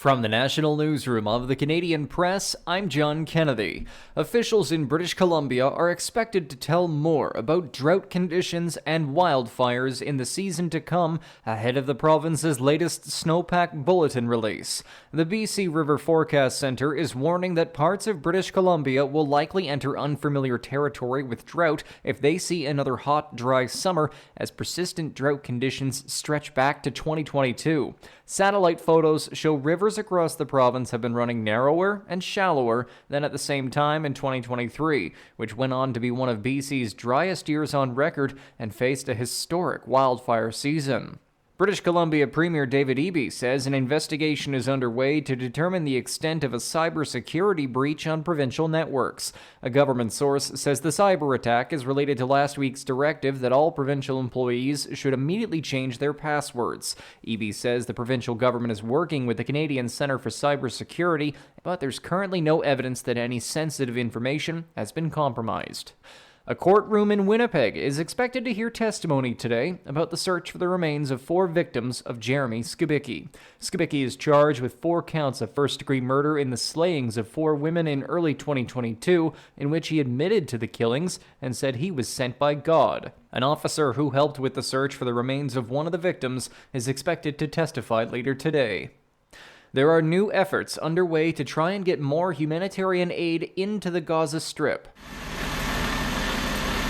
From the National Newsroom of the Canadian Press, I'm John Kennedy. Officials in British Columbia are expected to tell more about drought conditions and wildfires in the season to come ahead of the province's latest snowpack bulletin release. The BC River Forecast Centre is warning that parts of British Columbia will likely enter unfamiliar territory with drought if they see another hot, dry summer as persistent drought conditions stretch back to 2022. Satellite photos show rivers across the province have been running narrower and shallower than at the same time in 2023, which went on to be one of BC's driest years on record and faced a historic wildfire season. British Columbia Premier David Eby says an investigation is underway to determine the extent of a cybersecurity breach on provincial networks. A government source says the cyberattack is related to last week's directive that all provincial employees should immediately change their passwords. Eby says the provincial government is working with the Canadian Centre for Cybersecurity, but there's currently no evidence that any sensitive information has been compromised. A courtroom in Winnipeg is expected to hear testimony today about the search for the remains of 4 victims of Jeremy Skibicki. Skibicki is charged with 4 counts of first-degree murder in the slayings of 4 women in early 2022, in which he admitted to the killings and said he was sent by God. An officer who helped with the search for the remains of one of the victims is expected to testify later today. There are new efforts underway to try and get more humanitarian aid into the Gaza Strip.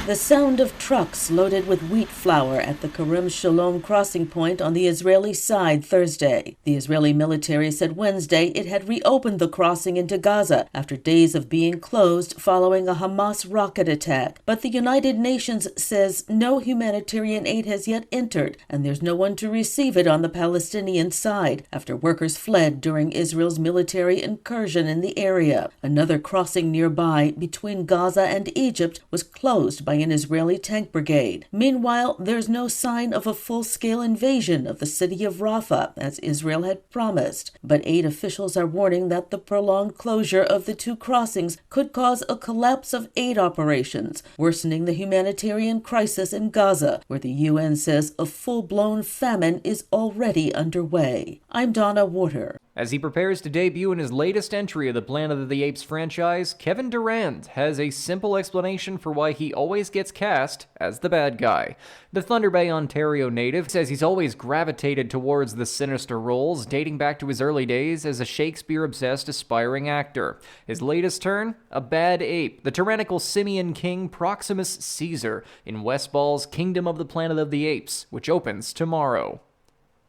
The sound of trucks loaded with wheat flour at the Karim Shalom crossing point on the Israeli side Thursday. The Israeli military said Wednesday it had reopened the crossing into Gaza after days of being closed following a Hamas rocket attack. But the United Nations says no humanitarian aid has yet entered, and there's no one to receive it on the Palestinian side after workers fled during Israel's military incursion in the area. Another crossing nearby between Gaza and Egypt was closed by an Israeli tank brigade. Meanwhile, there's no sign of a full-scale invasion of the city of Rafah, as Israel had promised. But aid officials are warning that the prolonged closure of the 2 crossings could cause a collapse of aid operations, worsening the humanitarian crisis in Gaza, where the UN says a full-blown famine is already underway. I'm Donna Warder. As he prepares to debut in his latest entry of the Planet of the Apes franchise, Kevin Durand has a simple explanation for why he always gets cast as the bad guy. The Thunder Bay, Ontario native says he's always gravitated towards the sinister roles, dating back to his early days as a Shakespeare-obsessed aspiring actor. His latest turn? A bad ape, the tyrannical simian king Proximus Caesar, in Westball's Kingdom of the Planet of the Apes, which opens tomorrow.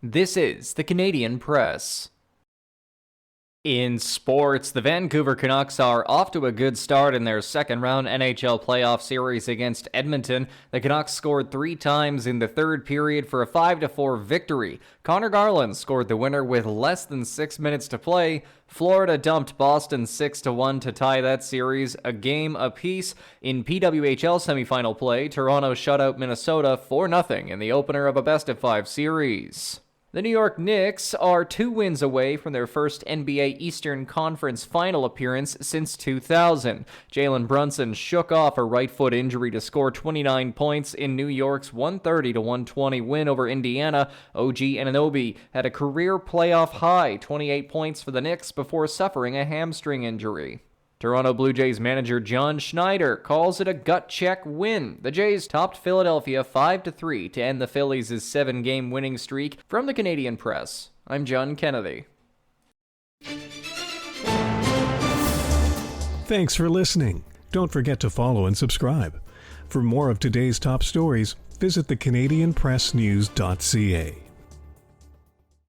This is the Canadian Press. In sports, the Vancouver Canucks are off to a good start in their second-round NHL playoff series against Edmonton. The Canucks scored 3 times in the third period for a 5-4 victory. Connor Garland scored the winner with less than 6 minutes to play. Florida dumped Boston 6-1 to tie that series, a game apiece. In PWHL semifinal play, Toronto shut out Minnesota 4-0 in the opener of a best-of-5 series. The New York Knicks are 2 wins away from their first NBA Eastern Conference final appearance since 2000. Jalen Brunson shook off a right foot injury to score 29 points in New York's 130-120 win over Indiana. OG Anunoby had a career playoff high 28 points for the Knicks before suffering a hamstring injury. Toronto Blue Jays manager John Schneider calls it a gut-check win. The Jays topped Philadelphia 5-3 to end the Phillies' 7-game winning streak. From the Canadian Press, I'm John Kennedy. Thanks for listening. Don't forget to follow and subscribe. For more of today's top stories, visit thecanadianpressnews.ca.